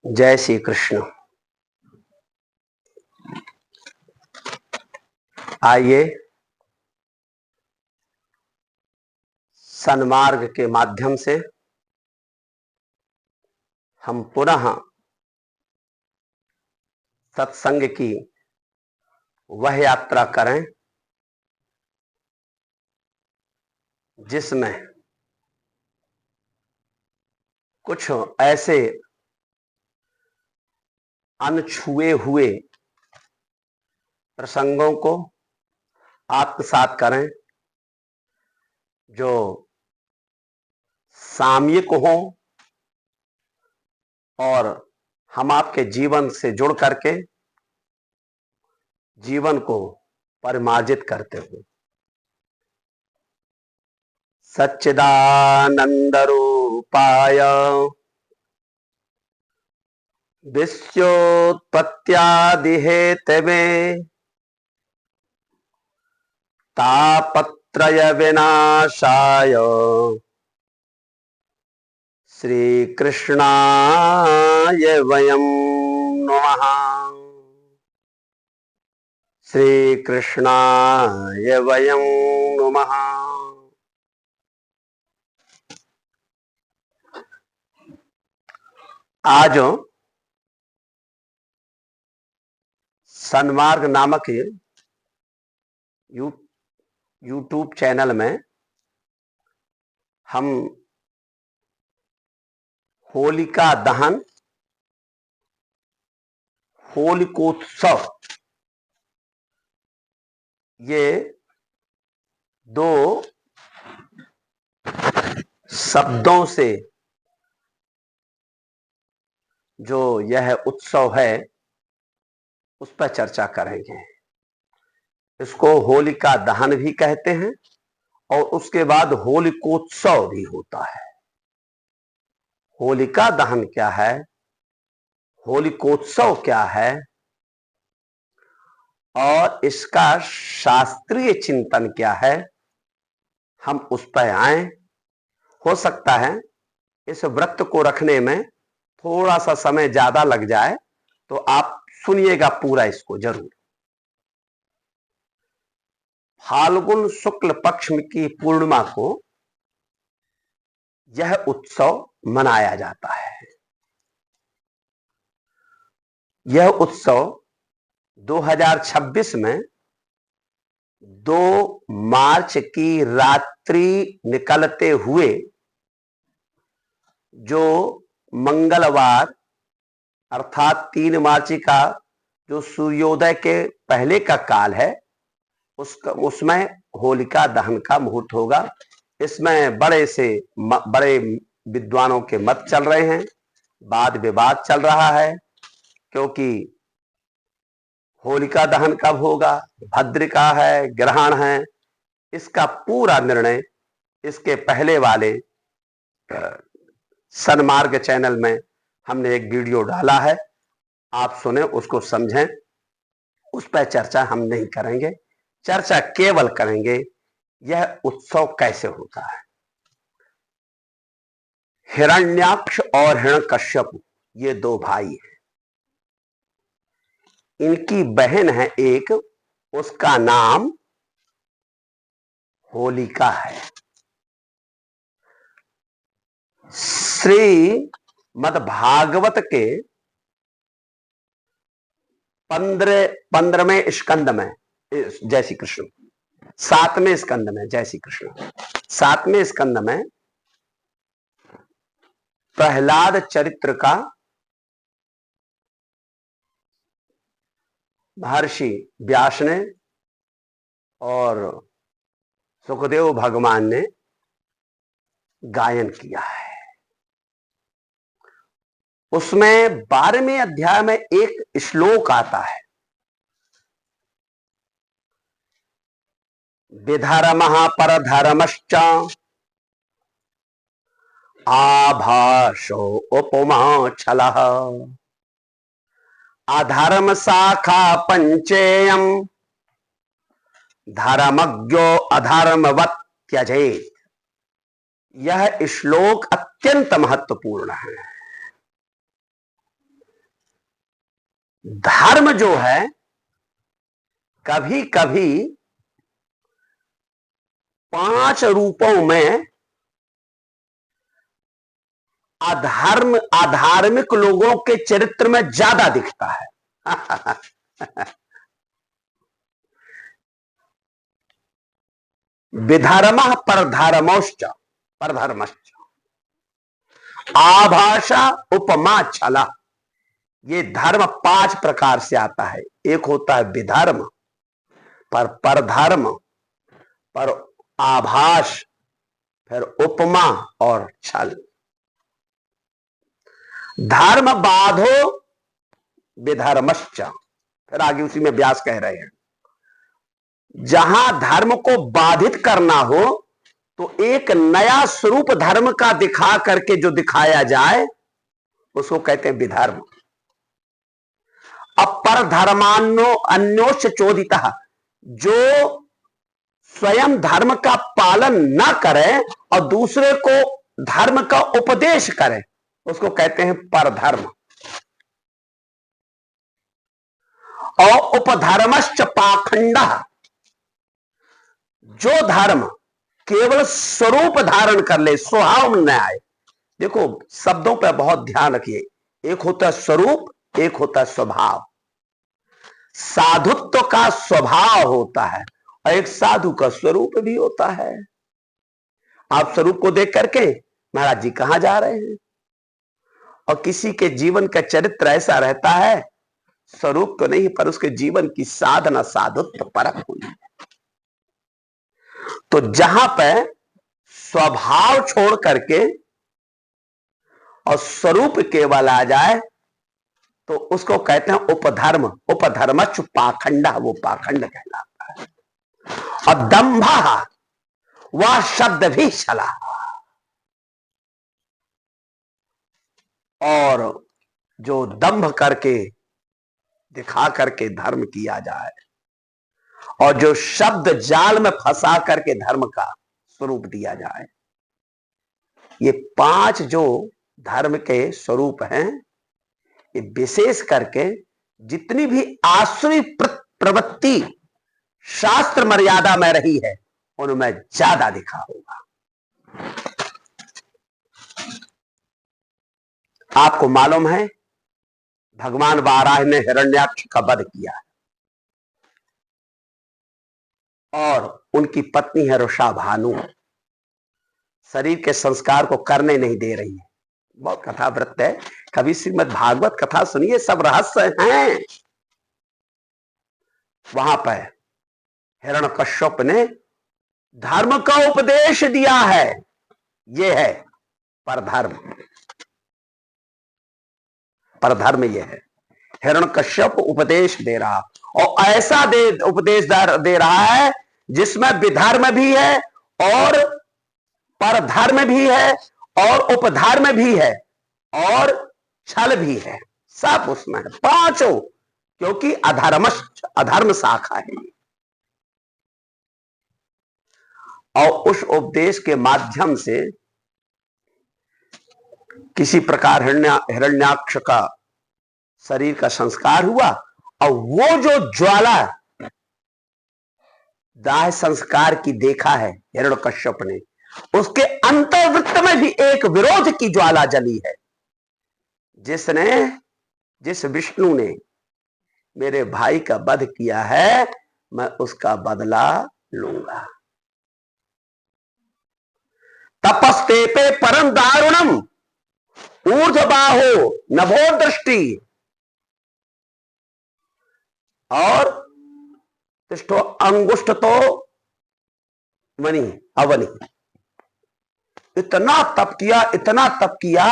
जय श्री कृष्ण। आइए सन्मार्ग के माध्यम से हम पुनः सत्संग की वह यात्रा करें जिसमें कुछ ऐसे अनछुए हुए प्रसंगों को आत्मसात करें जो सामयिक हों और हम आपके जीवन से जुड़ करके जीवन को परिमार्जित करते हुए सच्चिदानंद रूपाय विश्वोत्पत्त्यादि हेतवे तापत्रय विनाशाय श्री कृष्णाय वयं नमः। श्री कृष्णाय वयं नमः। आज सन्मार्ग नामक यूट्यूब चैनल में हम होलिका दहन, होलिकोत्सव, ये दो शब्दों से जो यह उत्सव है उस पर चर्चा करेंगे। इसको होलिका दहन भी कहते हैं और उसके बाद होलिकोत्सव भी होता है। होलिका दहन क्या है, होलिकोत्सव क्या है और इसका शास्त्रीय चिंतन क्या है, हम उस पर आए। हो सकता है इस व्रत को रखने में थोड़ा सा समय ज्यादा लग जाए, तो आप सुनिएगा पूरा इसको जरूर। फाल्गुन शुक्ल पक्ष की पूर्णिमा को यह उत्सव मनाया जाता है। यह उत्सव 2026 में 2 मार्च की रात्रि निकलते हुए जो मंगलवार अर्थात 3 मार्च का जो सूर्योदय के पहले का काल है उसमें होलिका दहन का मुहूर्त होगा। इसमें बड़े विद्वानों के मत चल रहे हैं, वाद विवाद चल रहा है, क्योंकि होलिका दहन कब होगा, भद्रिका है, ग्रहण है, इसका पूरा निर्णय इसके पहले वाले सन्मार्ग चैनल में हमने एक वीडियो डाला है, आप सुने, उसको समझें। उस पर चर्चा हम नहीं करेंगे, चर्चा केवल करेंगे यह उत्सव कैसे होता है। हिरण्याक्ष और हिरण्यकश्यप ये 2 भाई हैं, इनकी बहन है एक, उसका नाम होलिका है। श्री मद्भागवत के 15वें स्कंद में, जय श्री कृष्ण, 7वें स्कंद में, जय श्री कृष्ण, 7वें स्कंद में प्रहलाद चरित्र का महर्षि व्यास ने और सुखदेव भगवान ने गायन किया है। उसमें 12वें अध्याय में एक श्लोक आता है, विधर्मः परधर्मश्च आभासो उपमा छलः अधर्म शाखा पंचेयम धर्मज्ञो अधर्मवत् त्यजेत। यह श्लोक अत्यंत महत्वपूर्ण है। धर्म जो है कभी कभी 5 रूपों में अधार्मिक लोगों के चरित्र में ज्यादा दिखता है। विधर्म परधर्मोश्च परधर्मश्च आभाषा उपमा छला। ये धर्म 5 प्रकार से आता है। एक होता है विधर्म, पर परधर्म, पर आभास, फिर उपमा और छल। धर्म बाधो विधर्मश्च, फिर आगे उसी में व्यास कह रहे हैं जहां धर्म को बाधित करना हो तो एक नया स्वरूप धर्म का दिखा करके जो दिखाया जाए उसको कहते हैं विधर्म। अब परधर्मान्यो अन्योश्च चोदितः, जो स्वयं धर्म का पालन न करे और दूसरे को धर्म का उपदेश करे उसको कहते हैं परधर्म। और उपधर्मश्च पाखंडः, जो धर्म केवल स्वरूप धारण कर ले, स्वभाव में न आए। देखो शब्दों पर बहुत ध्यान रखिए, एक होता है स्वरूप, एक होता है स्वभाव। साधुत्व का स्वभाव होता है और एक साधु का स्वरूप भी होता है। आप स्वरूप को देख करके महाराज जी कहां जा रहे हैं, और किसी के जीवन का चरित्र ऐसा रहता है, स्वरूप तो नहीं पर उसके जीवन की साधना साधुत्व परख हुई है। तो जहां पे स्वभाव छोड़ करके और स्वरूप केवल आ जाए तो उसको कहते हैं उपधर्म। उपधर्मच पाखंड, वो पाखंड कहलाता है। और दंभ, वह शब्द भी छला। और जो दंभ करके दिखा करके धर्म किया जाए और जो शब्द जाल में फंसा करके धर्म का स्वरूप दिया जाए, ये 5 जो धर्म के स्वरूप हैं, ये विशेष करके जितनी भी आसुरी प्रवृत्ति शास्त्र मर्यादा में रही है उनमें ज्यादा दिखा होगा। आपको मालूम है भगवान वाराह ने हिरण्याक्ष का वध किया है और उनकी पत्नी है रुषा भानु, शरीर के संस्कार को करने नहीं दे रही है। बहुत कथा वृत्त है, कभी श्रीमद् भागवत कथा सुनिए, सब रहस्य हैं। वहां पर हिरण्यकश्यप ने धर्म का उपदेश दिया है, यह है परधर्म। परधर्म यह है, हिरण्यकश्यप उपदेश दे रहा और ऐसा उपदेश दे रहा है जिसमें विधर्म भी है और परधर्म भी है और उपधर्म भी है और छल भी है, सब उसमें है, 5, क्योंकि अधर्म शाखा है। और उस उपदेश के माध्यम से किसी प्रकार हिरण्याक्ष का शरीर का संस्कार हुआ और वो जो ज्वाला दाह संस्कार की देखा है हिरण्यकश्यप ने, उसके अंतर्वृत्त में भी एक विरोध की ज्वाला जली है। जिस विष्णु ने मेरे भाई का वध किया है, मैं उसका बदला लूंगा। तपस्तेपे परम दारुणम ऊर्ध्वबाहो नभो दृष्टि और तिष्ठो अंगुष्ठ तो वनी अवनी। इतना तप किया, इतना तप किया,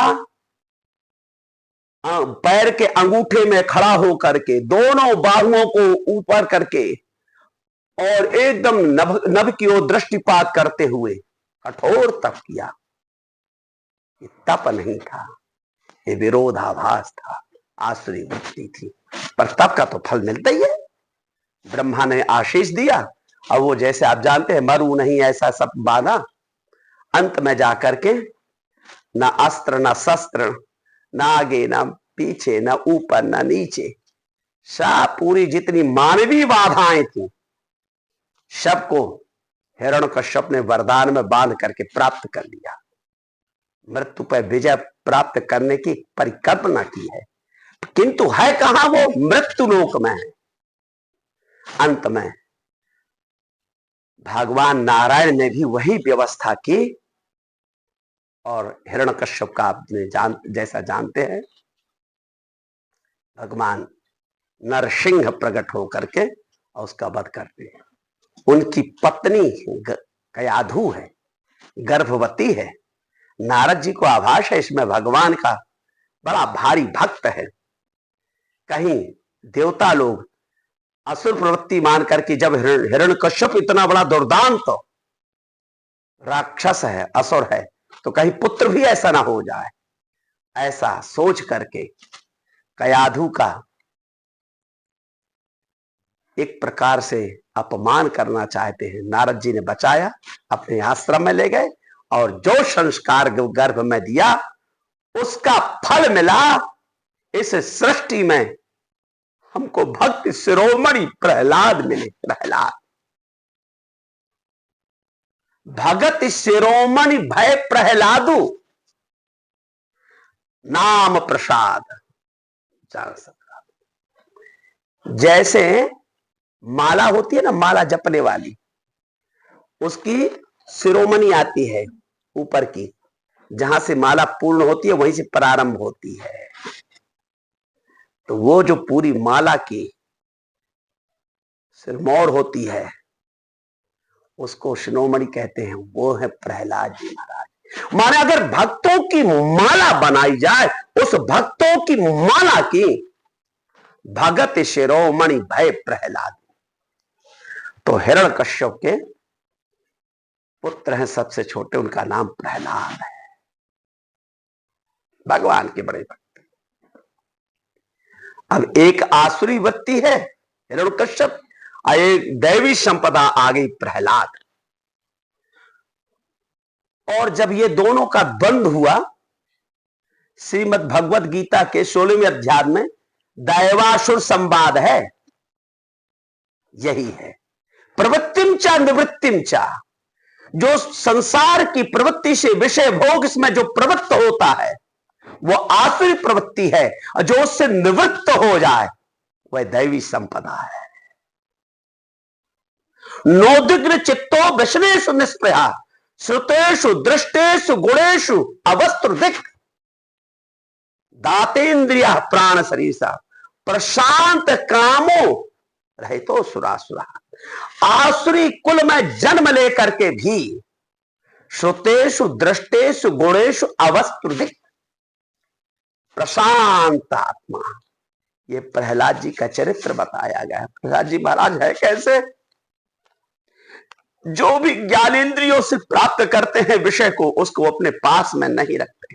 पैर के अंगूठे में खड़ा होकर के दोनों बाहुओं को ऊपर करके और एकदम नभ की ओर दृष्टिपात करते हुए कठोर तप किया। ये तप नहीं था, ये विरोधाभास था, आसुरी वृत्ति थी। पर तप का तो फल मिलता ही है। ब्रह्मा ने आशीष दिया और वो जैसे आप जानते हैं मरु नहीं ऐसा सब बाना, अंत में जाकर के ना अस्त्र ना शस्त्र, ना आगे ना पीछे, ना ऊपर ना नीचे, सब पूरी जितनी मानवीय बाधाएं थी सबको हिरण्यकश्यप ने वरदान में बांध करके प्राप्त कर लिया। मृत्यु पर विजय प्राप्त करने की परिकल्पना की है, किंतु है कहां? वो मृत्यु लोक में है। अंत में भगवान नारायण ने भी वही व्यवस्था की और हिरण्यकश्यप का आपने जैसा जानते हैं, भगवान नरसिंह प्रकट होकर के और उसका वध करते हैं। उनकी पत्नी कयाधु है, गर्भवती है। नारद जी को आभास है इसमें भगवान का बड़ा भारी भक्त है। कहीं देवता लोग असुर प्रवृत्ति मान करके, जब हिरण्यकश्यप इतना बड़ा दुर्दांत राक्षस है, असुर है, तो कहीं पुत्र भी ऐसा ना हो जाए, ऐसा सोच करके कयाधु का एक प्रकार से अपमान करना चाहते हैं। नारद जी ने बचाया, अपने आश्रम में ले गए और जो संस्कार गर्भ में दिया उसका फल मिला। इस सृष्टि में हमको भक्त शिरोमणि प्रहलाद मिले। प्रहलाद भगत शिरोमणि भय प्रहलादु नाम प्रसाद। जैसे माला होती है ना, माला जपने वाली, उसकी शिरोमणि आती है ऊपर की, जहां से माला पूर्ण होती है वहीं से प्रारंभ होती है। तो वो जो पूरी माला की सिरमौर होती है उसको शिरोमणि कहते हैं, वो है प्रहलाद जी महाराज। माने अगर भक्तों की माला बनाई जाए, उस भक्तों की माला की भगत शिरोमणि भय प्रहलाद। तो हिरण्यकश्यप के पुत्र हैं सबसे छोटे, उनका नाम प्रहलाद है। भगवान के बड़े भक्त। अब एक आसुरी वृत्ति है हिरण्यकश्यप, एक दैवी संपदा आ गई प्रहलाद। और जब ये दोनों का द्वंद्व हुआ, श्रीमद् भगवद गीता के 16वें अध्याय में दैवासुर संवाद है, यही है। प्रवृत्तिम चा निवृत्तिम चा, जो संसार की प्रवृत्ति से विषय भोग इसमें जो प्रवृत्त होता है वो आसुरी प्रवृत्ति है, और जो उससे निवृत्त हो जाए वह दैवी संपदा है। नोदिग्न चित्तो वृषणेषु निष्प्रया, श्रुतेषु दृष्टेषु गुणेषु अवस्त्रुदिक्, दातेन्द्रिया प्राण शरीसा, प्रशांत कामो रहितो सुरासुरा। आसुरी कुल में जन्म लेकर के भी श्रुतेषु दृष्टेषु गुणेषु अवस्त्रुदिक्, प्रशांत आत्मा। ये प्रहलाद जी का चरित्र बताया गया है। प्रहलाद जी महाराज है कैसे? जो भी ज्ञानेंद्रियों से प्राप्त करते हैं विषय को, उसको अपने पास में नहीं रखते।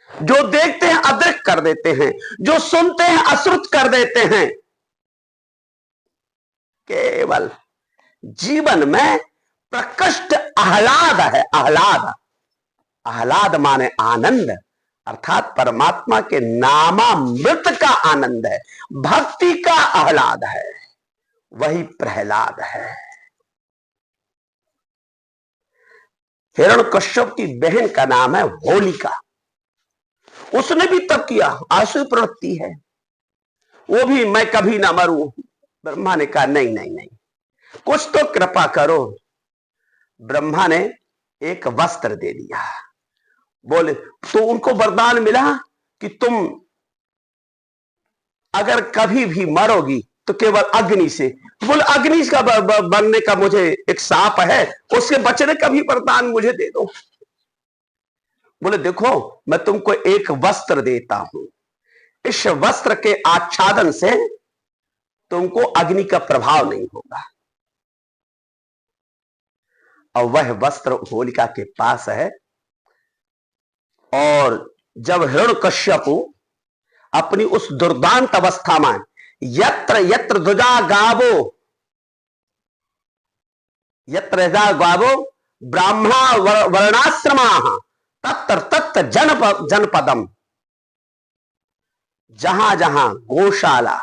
जो देखते हैं अदृक कर देते हैं, जो सुनते हैं अश्रुत कर देते हैं। केवल जीवन में प्रकृष्ट आह्लाद है। आह्लाद, आह्लाद माने आनंद, अर्थात परमात्मा के नामामृत का आनंद है, भक्ति का आह्लाद है, वही प्रहलाद है। हिरण्यकश्यप की बहन का नाम है होलिका। उसने भी तप किया, आसुरी प्रवृत्ति है, वो भी मैं कभी ना मरूं। ब्रह्मा ने कहा नहीं नहीं नहीं, कुछ तो कृपा करो। ब्रह्मा ने एक वस्त्र दे दिया। बोले तो उनको वरदान मिला कि तुम अगर कभी भी मरोगी तो केवल अग्नि से। बोले अग्नि का बनने का मुझे एक सांप है, उससे बचने का भी वरदान मुझे दे दो। बोले देखो मैं तुमको एक वस्त्र देता हूं, इस वस्त्र के आच्छादन से तुमको अग्नि का प्रभाव नहीं होगा। और वह वस्त्र होलिका के पास है। और जब हिरण्यकश्यप अपनी उस दुर्दांत अवस्था में यत्र यत्र ध्वजा गावो, यत्र गावो ब्राह्मणा वर्णाश्रमा तत्र तत्र जनपदम, जहां जहां गौशाला,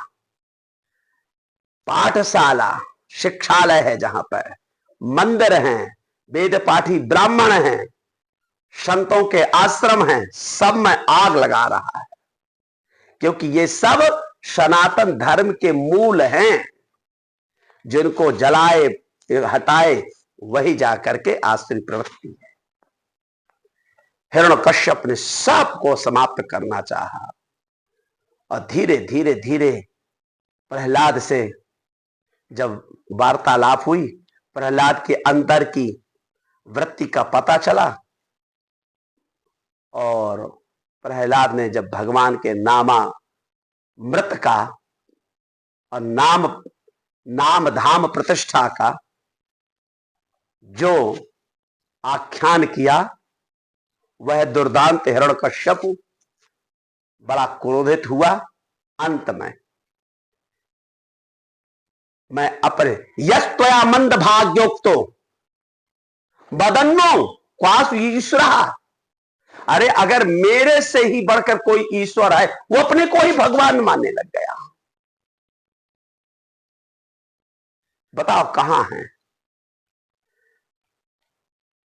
पाठशाला, शिक्षालय है, जहां पर मंदिर हैं, वेद पाठी ब्राह्मण हैं, संतों के आश्रम हैं, सब में आग लगा रहा है, क्योंकि ये सब सनातन धर्म के मूल हैं। जिनको जलाए हटाए वही जाकर के आसुरी प्रवृत्ति है। हिरण्यकश्यप ने सबको समाप्त करना चाहा और धीरे धीरे धीरे प्रहलाद से जब वार्तालाप हुई, प्रहलाद के अंतर की वृत्ति का पता चला और प्रहलाद ने जब भगवान के नामामृत का और नाम धाम प्रतिष्ठा का जो आख्यान किया, वह दुर्दांत हिरण्यकश्यप बड़ा क्रोधित हुआ। अंत में मैं अपने यस्त्वया मंद भाग्योक्तो बदन्नो क्वासु ईश्वर, अरे अगर मेरे से ही बढ़कर कोई ईश्वर है, वो अपने को ही भगवान मानने लग गया। बताओ कहां है।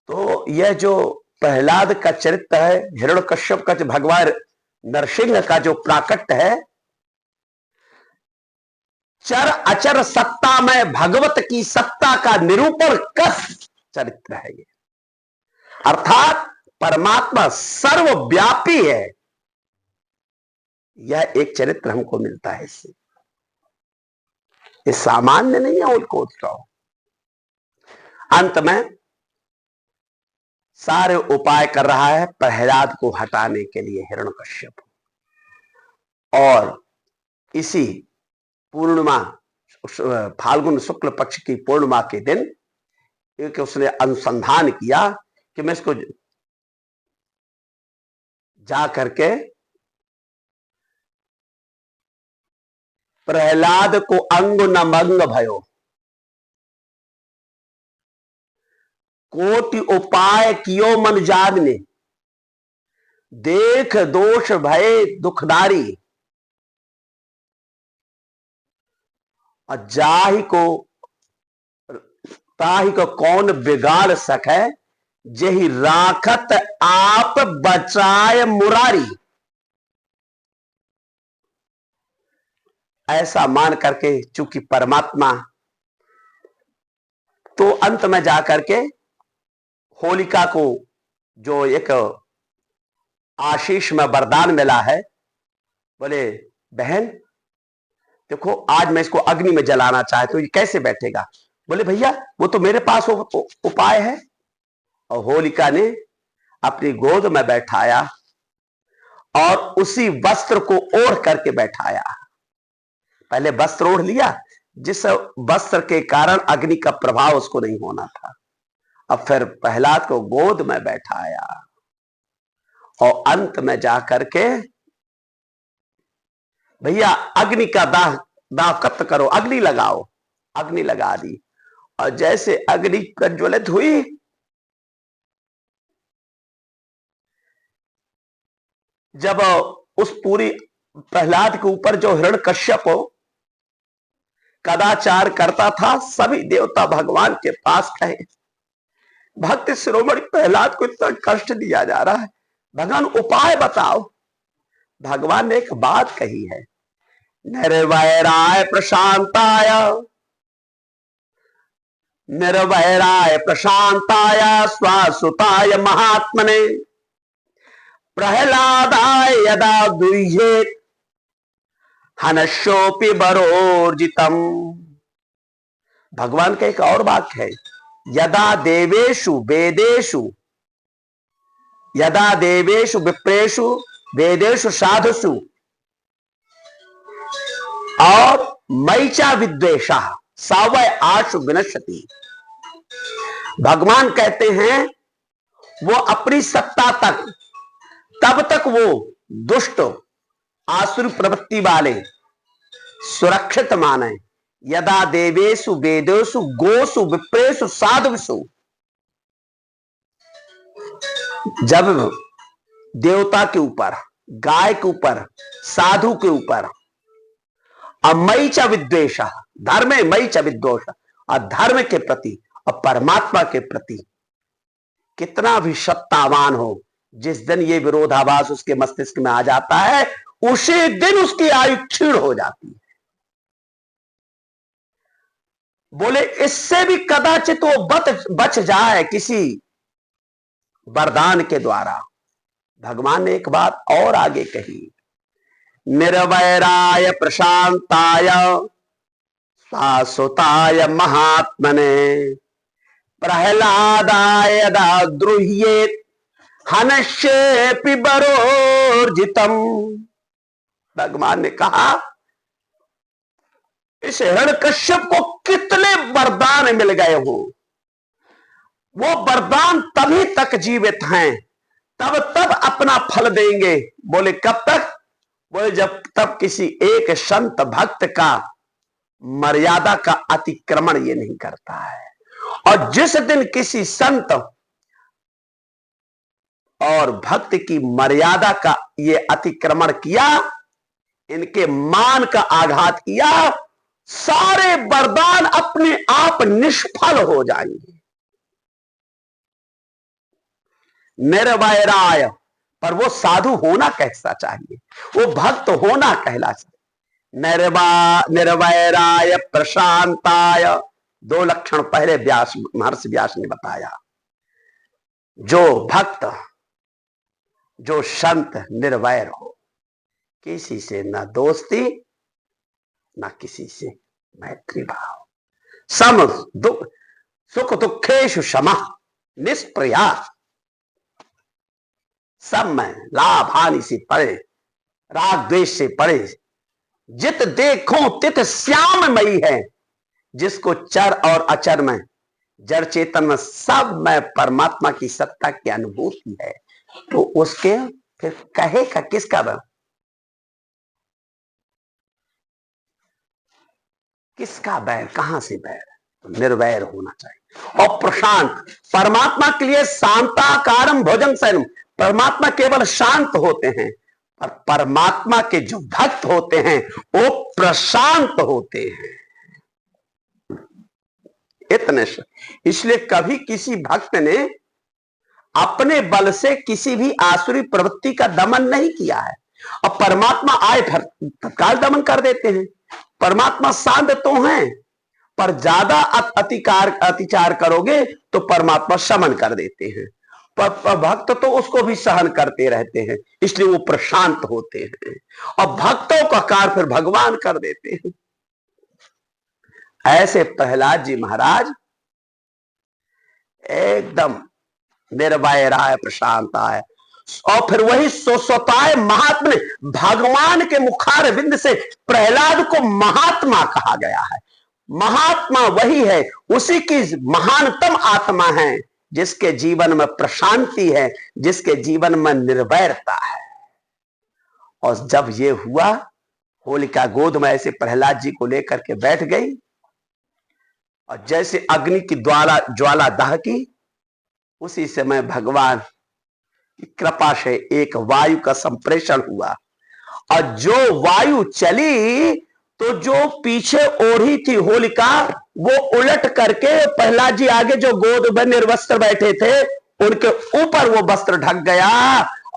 तो यह जो प्रहलाद का चरित्र है, हिरण्यकश्यप का जो भगवान नरसिंह का जो प्राकट्य है, चर अचर सत्ता में भगवत की सत्ता का निरूपण कर चरित्र है ये। अर्थात परमात्मा सर्वव्यापी है, यह एक चरित्र हमको मिलता है इससे। ये सामान्य नहीं है उनको उत्सव। अंत में सारे उपाय कर रहा है प्रहलाद को हटाने के लिए हिरण्यकश्यप। और इसी पूर्णिमा, फाल्गुन शुक्ल पक्ष की पूर्णिमा के दिन एक उसने अनुसंधान किया कि मैं इसको जा करके प्रहलाद को अंग न मंग भयो, कोटि उपाय कियो मन जागने, देख दोष भय दुखदारी, और जाहि को ताहि को कौन बिगाड़ सके, जही राखत आप बचाए मुरारी। ऐसा मान करके, चूंकि परमात्मा, तो अंत में जाकर के होलिका को जो एक आशीष में वरदान मिला है, बोले बहन देखो आज मैं इसको अग्नि में जलाना चाहता हूं, ये कैसे बैठेगा? बोले भैया वो तो मेरे पास उपाय है। और होलिका ने अपनी गोद में बैठाया और उसी वस्त्र को ओढ़ करके बैठाया। पहले वस्त्र ओढ़ लिया, जिस वस्त्र के कारण अग्नि का प्रभाव उसको नहीं होना था। अब फिर प्रहलाद को गोद में बैठाया और अंत में जाकर के भैया अग्नि का दाह कत्ल करो, अग्नि लगाओ। अग्नि लगा दी और जैसे अग्नि प्रज्वलित हुई, जब उस पूरी प्रहलाद के ऊपर जो हिरण्यकश्यप कदाचार करता था, सभी देवता भगवान के पास कहे भक्त शिरोमणि प्रहलाद को इतना कष्ट दिया जा रहा है, भगवान उपाय बताओ। भगवान ने एक बात कही है, निर्वैराय प्रशांताय, निर्वैराय प्रशांताय स्वासुताय महात्मने, प्रहलादाय यदा दुह्येत हनशोपि बरोर्जितम। भगवान का एक और वाक्य है, यदा देवेषु वेदेषु, यदा देवेषु विप्रेषु वेदेषु साधुषु और मैचा विद्वेषा सावय आशु विनश्यति। भगवान कहते हैं वो अपनी सत्ता तक, तब तक वो दुष्ट आसुर प्रवृत्ति वाले सुरक्षित माने। यदा देवेषु वेदेषु गोसु विप्रेषु साधुषु, जब देवता के ऊपर गाय के ऊपर, साधु के ऊपर, अमयी च विद्वेष, धर्मे मयी च विद्वेष, और धर्म के प्रति और परमात्मा के प्रति कितना भी सत्तावान हो, जिस दिन ये विरोधाभास उसके मस्तिष्क में आ जाता है, उसी दिन उसकी आयु क्षीण हो जाती है। बोले इससे भी कदाचित वो बच जाए किसी वरदान के द्वारा। भगवान ने एक बात और आगे कही, निर्वैराय प्रशांताय शाश्वताय महात्मने प्रहलादाय द्रुह्येत हनश्येपि बरोर्जितम। भगवान ने कहा इस हिरण्यकश्यप को कितने वरदान मिल गए हो, वो वरदान तभी तक जीवित हैं, तब अपना फल देंगे। बोले कब तक? बोले जब तब किसी एक संत भक्त का मर्यादा का अतिक्रमण ये नहीं करता है। और जिस दिन किसी संत और भक्त की मर्यादा का ये अतिक्रमण किया, इनके मान का आघात किया, सारे वरदान अपने आप निष्फल हो जाएंगे। निर्वैराय, पर वो साधु होना कैसा चाहिए, वो भक्त होना कहला चाहिए। निर्वैराय प्रशांताय, दो लक्षण पहले महर्षि व्यास ने बताया। जो भक्त, जो संत निर्वैर हो, किसी से न दोस्ती न किसी से मैत्री भाव, सम सुख दुखेषु क्षमा निष्प्रया, सब में लाभ हानि से परे, राग द्वेष से परे, जित देखो तित श्याममयी है, जिसको चर और अचर में, जड़ चेतन में, सब में परमात्मा की सत्ता की अनुभूति है, तो उसके फिर कहेगा किसका बैर? किसका बैर, कहां से बैर? तो निर्वैर होना चाहिए। और प्रशांत, परमात्मा के लिए शांताकारम भोजन शयनम, परमात्मा केवल शांत होते हैं, और परमात्मा के जो भक्त होते हैं वो प्रशांत होते हैं। इतने से इसलिए कभी किसी भक्त ने अपने बल से किसी भी आसुरी प्रवृत्ति का दमन नहीं किया है, और परमात्मा आए तत्काल दमन कर देते हैं। परमात्मा शांत तो हैं, पर ज्यादा अतिचार करोगे तो परमात्मा शमन कर देते हैं, पर भक्त तो उसको भी सहन करते रहते हैं, इसलिए वो प्रशांत होते हैं, और भक्तों का कार्य फिर भगवान कर देते हैं। ऐसे प्रहलाद जी महाराज एकदम निर्वैराय प्रशांताय, और फिर वही शाश्वताय महात्मा, भगवान के मुखार बिंद से प्रहलाद को महात्मा कहा गया है। महात्मा वही है, उसी की महानतम आत्मा है, जिसके जीवन में प्रशांति है, जिसके जीवन में निर्वैरता है। और जब ये हुआ, होलिका गोद में ऐसे प्रहलाद जी को लेकर के बैठ गई, और जैसे अग्नि की ज्वाला दहकी, उसी समय भगवान की कृपा से एक वायु का संप्रेषण हुआ, और जो वायु चली तो जो पीछे ओढ़ी थी होलिका, वो उलट करके प्रहलाद जी आगे जो गोद में निर्वस्त्र बैठे थे उनके ऊपर वो वस्त्र ढक गया,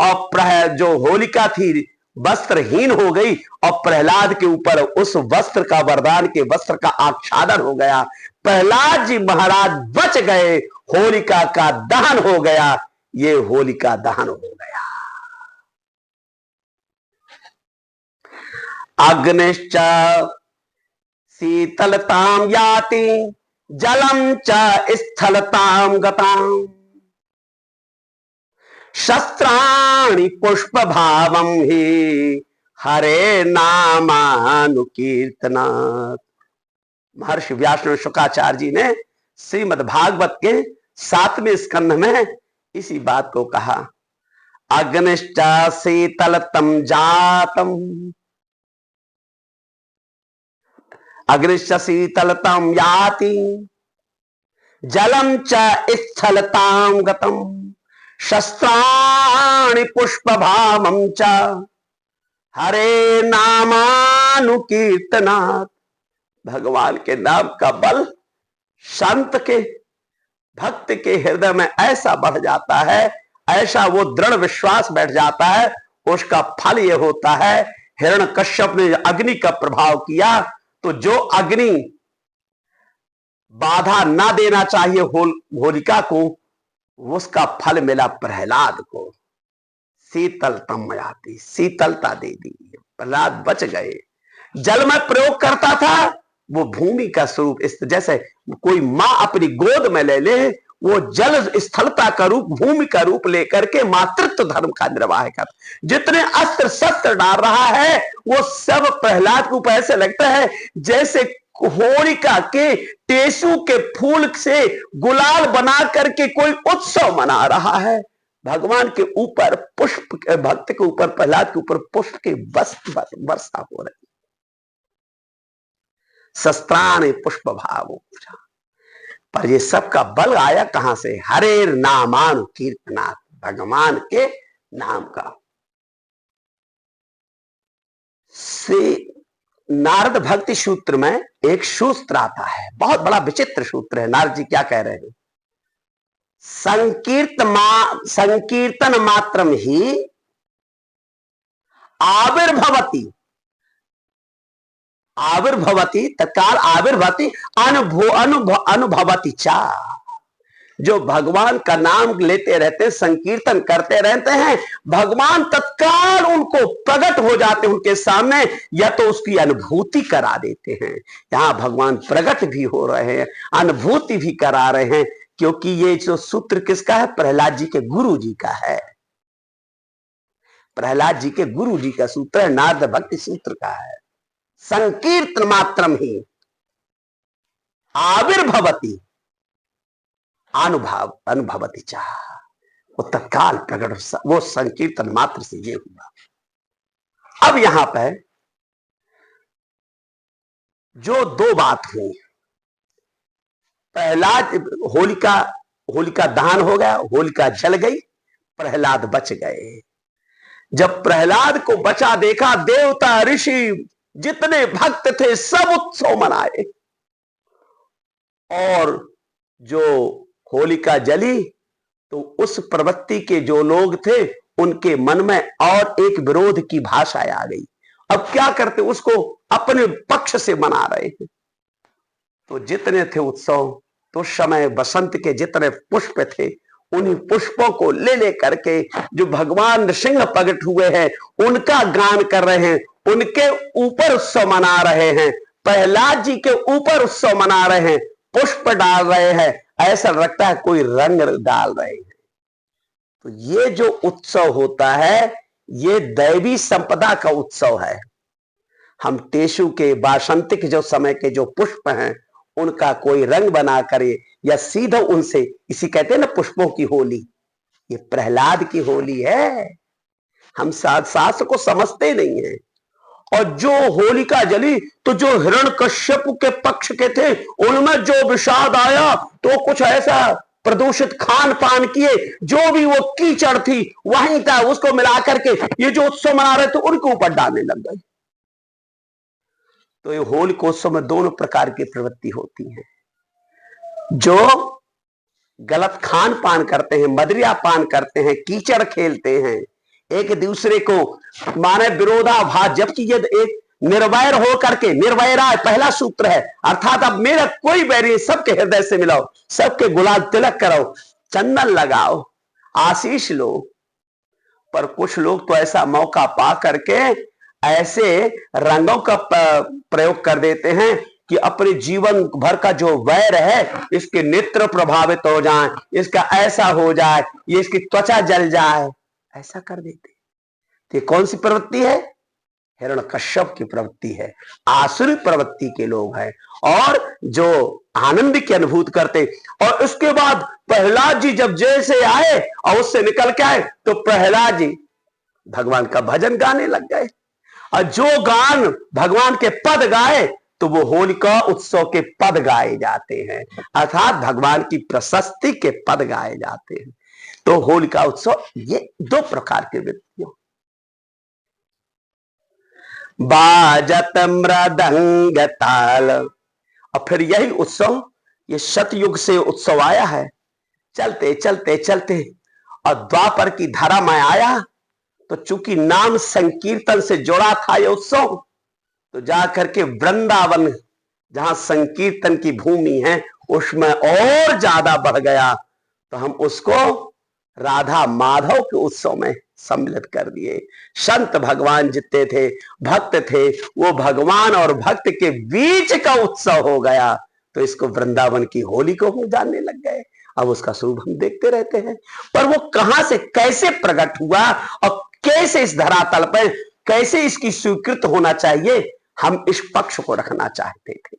और जो होलिका थी वस्त्रहीन हो गई, और प्रहलाद के ऊपर उस वस्त्र का, वरदान के वस्त्र का आच्छादन हो गया। प्रहलाद जी महाराज बच गए, होलिका का दहन हो गया। ये होलिका दहन हो गया। अग्निश्च शीतलतां याति जलम च स्थलतां गतां, शस्त्राणि पुष्प भावं हि हरे नामानुकीर्तनात्। महर्षि व्यास शुकाचार्य जी ने श्रीमद् भागवत के 7वें स्कंध में इसी बात को कहा। अग्निश्च शीतलतम जातम, अग्निश्च शीतलतम याति जलम च स्थलतां गतम, शस्त्राणि पुष्प भावम च हरे नामानुकीर्तनात्। भगवान के नाम का बल संत के, भक्त के हृदय में ऐसा बढ़ जाता है, ऐसा वो दृढ़ विश्वास बैठ जाता है, उसका फल ये होता है। हिरण्यकश्यप ने अग्नि का प्रभाव किया, तो जो अग्नि बाधा ना देना चाहिए होलिका को, उसका फल मिला प्रहलाद को। शीतलतम आती, शीतलता दे दी, प्रहलाद बच गए। जल में प्रयोग करता था, वो भूमि का स्वरूप, जैसे कोई मां अपनी गोद में ले ले, वो जल स्थलता का रूप, भूमि का रूप लेकर के मातृत्व धर्म का निर्वाह कर। जितने अस्त्र शस्त्र डाल रहा है वो सब प्रहलाद को ऐसे लगता है जैसे होलिका के टेसू के फूल से गुलाल बना करके कोई उत्सव मना रहा है। भगवान के ऊपर पुष्प, भक्त के ऊपर, प्रहलाद के ऊपर पुष्प की वर्षा हो रही। शस्त्राणि पुष्प भाव, पर ये सब का बल आया कहां से? हरे नामानु कीर्तनात्, भगवान के नाम का। श्री नारद भक्ति सूत्र में एक सूत्र आता है, बहुत बड़ा विचित्र सूत्र है। नारद जी क्या कह रहे हैं? संकीर्तन मात्रम ही आविर्भवती, आविर्भवती तत्काल आविर्भवती अनुभवती चा। जो भगवान का नाम लेते रहते, संकीर्तन करते रहते हैं, भगवान तत्काल उनको प्रकट हो जाते हैं उनके सामने, या तो उसकी अनुभूति करा देते हैं। यहां भगवान प्रकट भी हो रहे हैं, अनुभूति भी करा रहे हैं, क्योंकि ये जो सूत्र किसका है? प्रहलाद जी के गुरु जी का है। प्रहलाद जी के गुरु जी का सूत्र है, नारद भक्ति सूत्र का है। संकीर्तन मात्रम ही आविर्भवती अनुभवती चाह, वो तत्काल प्रकट, वो संकीर्तन मात्र से ये हुआ। अब यहां पर जो दो बात हुई, प्रहलाद, होलिका दहन हो गया, होलिका जल गई, प्रहलाद बच गए। जब प्रहलाद को बचा देखा, देवता ऋषि जितने भक्त थे सब उत्सव मनाए, और जो होलिका जली तो उस प्रवृत्ति के जो लोग थे उनके मन में और एक विरोध की भाषा आ गई। अब क्या करते? उसको अपने पक्ष से मना रहे थे। तो जितने थे उत्सव, तो उस समय बसंत के जितने पुष्प थे, उन्हीं पुष्पों को ले ले करके जो भगवान नृसिंह प्रकट हुए हैं उनका गान कर रहे हैं, उनके ऊपर उत्सव मना रहे हैं, प्रहलाद जी के ऊपर उत्सव मना रहे हैं, पुष्प डाल रहे हैं, ऐसा लगता है कोई रंग डाल रहे हैं। तो ये जो उत्सव होता है ये दैवी संपदा का उत्सव है। हम टेसु के वासंतिक जो समय के जो पुष्प हैं उनका कोई रंग बना करे या सीधा उनसे, इसी कहते हैं ना पुष्पों की होली, ये प्रहलाद की होली है। हम शास्त्र को समझते नहीं है। और जो होलिका जली तो जो हिरण्यकश्यप के पक्ष के थे उनमें जो विषाद आया, तो कुछ ऐसा प्रदूषित खान पान किए, जो भी वो कीचड़ थी वहीं था, उसको मिलाकर के ये जो उत्सव मना रहे थे उनके ऊपर डालने लग गए। तो ये होलिकोत्सव में दोनों प्रकार की प्रवृत्ति होती है। जो गलत खान पान करते हैं, मदिरा पान करते हैं, कीचड़ खेलते हैं, एक दूसरे को माने विरोधाभास, जबकि ये एक निर्वैर हो करके, निर्वैरा पहला सूत्र है, अर्थात अब मेरा कोई बैरी, सबके हृदय से मिलाओ, सबके गुलाल तिलक कराओ, चंदन लगाओ, आशीष लो। पर कुछ लोग तो ऐसा मौका पा करके ऐसे रंगों का प्रयोग कर देते हैं कि अपने जीवन भर का जो वैर है इसके नेत्र प्रभावित हो जाए, इसका ऐसा हो जाए, ये इसकी त्वचा जल जाए, ऐसा कर देते। तो ये कौन सी प्रवृत्ति है? हिरण्यकश्यप की प्रवृत्ति है, आसुरी प्रवृत्ति के लोग हैं, और जो आनंद की अनुभूति करते। और उसके बाद प्रहलाद जी जब जैसे आए और उससे निकल के आए तो प्रहलाद जी भगवान का भजन गाने लग गए, और जो गान भगवान के पद गाए तो वो होलिका उत्सव के पद गाए जाते हैं, अर्थात भगवान की प्रशस्ति के पद गाए जाते हैं। तो होलिका उत्सव ये दो प्रकार के व्यक्तियों, बाजत मृदंग ताल। और फिर यही उत्सव, ये सतयुग से उत्सव आया है, चलते चलते चलते और द्वापर की धारा में आया, तो चूंकि नाम संकीर्तन से जुड़ा था ये उत्सव, तो जाकर के वृंदावन जहां संकीर्तन की भूमि है उसमें और ज्यादा बढ़ गया, तो हम उसको राधा माधव के उत्सव में सम्मिलित कर दिए। संत भगवान जितने थे, भक्त थे, वो भगवान और भक्त के बीच का उत्सव हो गया, तो इसको वृंदावन की होली को हम जानने लग गए। अब उसका स्वरूप हम देखते रहते हैं, पर वो कहां से कैसे प्रकट हुआ और कैसे इस धरातल पर कैसे इसकी स्वीकृत होना चाहिए, हम इस पक्ष को रखना चाहते थे।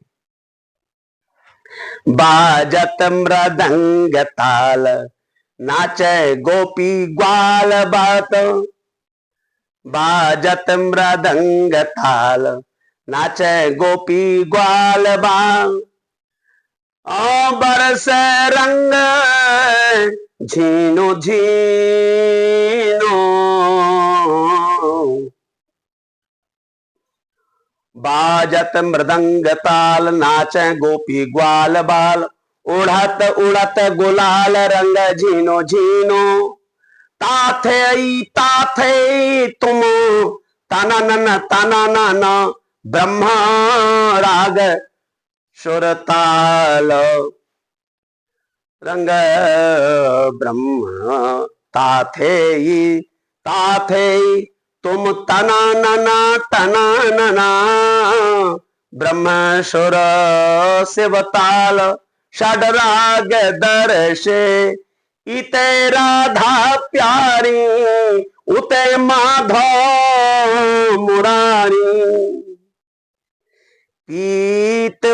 बाजत मृदंग ताल, नाचे गोपी ग्वाल बात। बाजत मृदंग ताल, नाचे गोपी ग्वाल बात। बरस रंग झीनो झीनो, बाजत मृदंग ताल, नाचे गोपी ग्वाल बाल। उड़त उड़त गुलाल रंग झीनो झीनो, ताथे ताथे तुम तनन तनन, ब्रह्म राग सुरताल। रंग ब्रह्म ताथे ताथे तुम तनना तनना, ब्रह्म सुर शिवताल। षडराग दर्शे इते राधा प्यारी, उते माधव मुरारी। पीत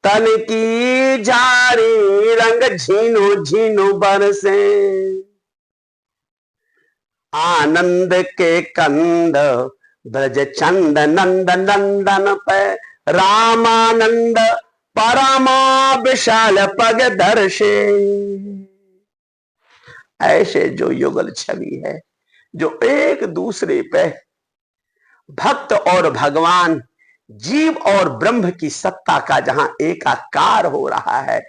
तन की जारी, रंग झीनो झीनो बरसे। आनंद के कंद ब्रज चंद नंद नंदन पे, रामानंद परमा विशाल पग दर्शे। ऐसे जो युगल छवि है, जो एक दूसरे पे भक्त और भगवान, जीव और ब्रह्म की सत्ता का जहां एकाकार हो रहा है,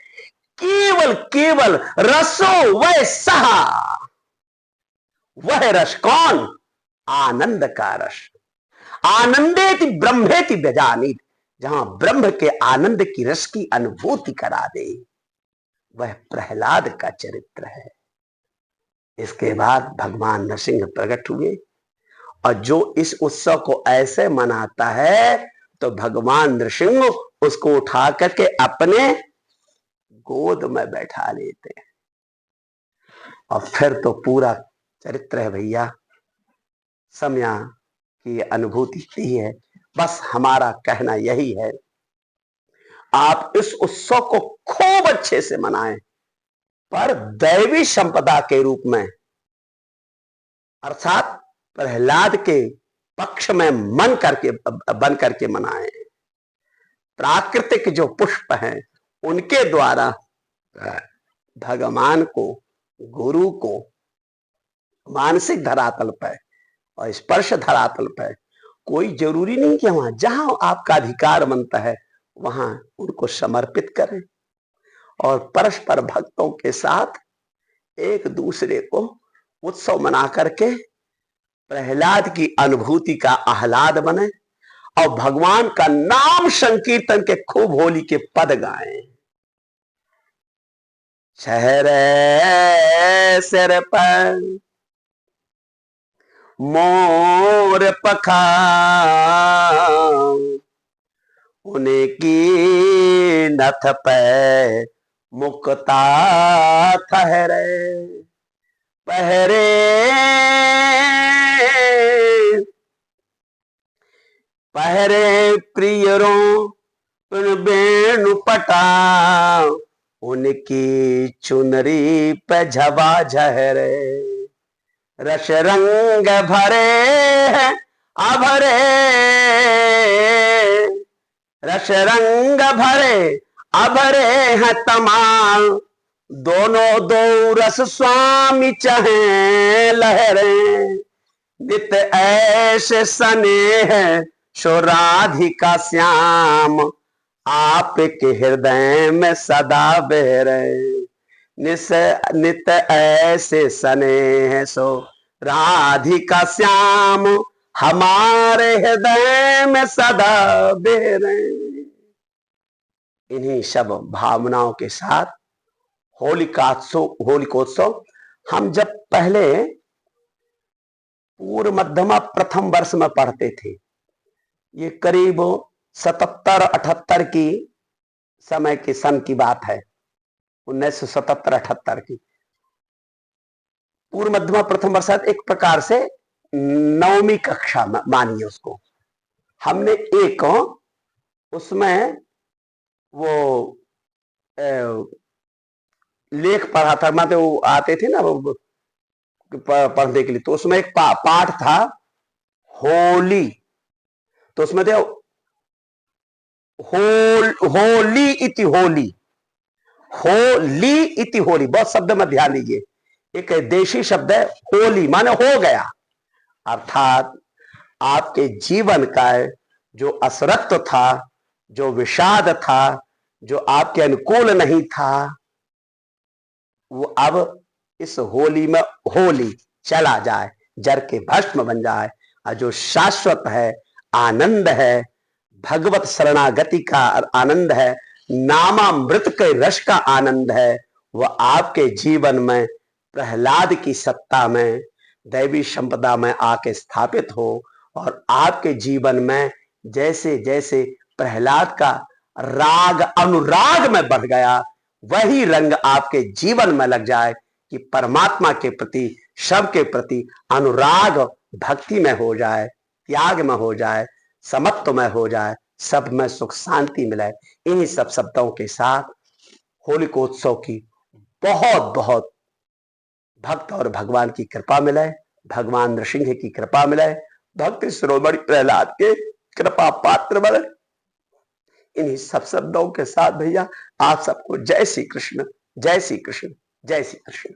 केवल केवल रसो वह सहा। वह रस कौन? आनंद का रस। आनंदेति ब्रह्मेति व्यजानीत, जहां ब्रह्म के आनंद की रस की अनुभूति करा दे, वह प्रहलाद का चरित्र है। इसके बाद भगवान नरसिंह प्रकट हुए, और जो इस उत्सव को ऐसे मनाता है, तो भगवान नरसिंह उसको उठा करके अपने गोद में बैठा लेते हैं। और फिर तो पूरा चरित्र है भैया, समय की अनुभूति ही है। बस हमारा कहना यही है, आप इस उत्सव को खूब अच्छे से मनाएं, पर दैवी संपदा के रूप में, अर्थात प्रहलाद के पक्ष में मन करके बन करके मनाएं। प्राकृतिक जो पुष्प हैं उनके द्वारा भगवान को, गुरु को मानसिक धरातल पर और स्पर्श धरातल पर, कोई जरूरी नहीं कि वहां जहां आपका अधिकार बनता है वहां उनको समर्पित करें, और परस्पर भक्तों के साथ एक दूसरे को उत्सव मना करके प्रहलाद की अनुभूति का आह्लाद बने, और भगवान का नाम संकीर्तन के खूब होली के पद गाएं। शहरे सिर पर मोर पखा, उनकी नथ पे मुक्ता ठहरे। पहरे पहरे प्रियरों बेणु पटा, उनकी चुनरी पे झबा झहरे। रस रंग भरे अभरे, रस रंग भरे अभरे हैं तमाम, दोनों दो रस स्वामी चाहे लहरें, नित ऐसे स्नेह सो राधिका श्याम, आपके हृदय में सदा बहरे। नित ऐसे स्नेह सो राधिका श्याम, हमारे हृदय में सदा बहरे। इन्हीं सब भावनाओं के साथ होलिकोत्सव हम जब पहले पूर्व मध्यमा प्रथम वर्ष में पढ़ते थे, ये करीब 77-78 की समय के सन की बात है, 1977-78 की। पूर्व मध्यमा प्रथम वर्ष एक प्रकार से 9वीं कक्षा मानिए उसको। हमने एक उसमें वो लेख पढ़ा था, मतलब वो आते थे ना वो पढ़ने के लिए, तो उसमें एक पाठ था होली। तो उसमें थे होली इति होली, होली इति होली, बहुत शब्द में ध्यान दीजिए। एक देशी शब्द है होली, माने हो गया, अर्थात आपके जीवन का जो असरत्व था, जो विषाद था, जो आपके अनुकूल नहीं था, वो अब इस होली में होली चला जाए, जर के भस्म बन जाए। और जो शाश्वत है, आनंद है, भगवत शरणागति का आनंद है, नामामृत के रस का आनंद है, वह आपके जीवन में प्रहलाद की सत्ता में, दैवी संपदा में आके स्थापित हो। और आपके जीवन में जैसे जैसे प्रहलाद का राग अनुराग में बढ़ गया, वही रंग आपके जीवन में लग जाए कि परमात्मा के प्रति, सब के प्रति अनुराग भक्ति में हो जाए, त्याग में हो जाए, समत्व में हो जाए, सब में सुख शांति मिले। इन्हीं सब शब्दों के साथ होलिकोत्सव की बहुत बहुत भक्त और भगवान की कृपा मिले, भगवान नृसिंह की कृपा मिले, भक्त शिरोमणि प्रहलाद के कृपा पात्र बने। इन्हीं सब शब्दों के साथ भैया आप सबको जय श्री कृष्ण, जय श्री कृष्ण, जय श्री कृष्ण।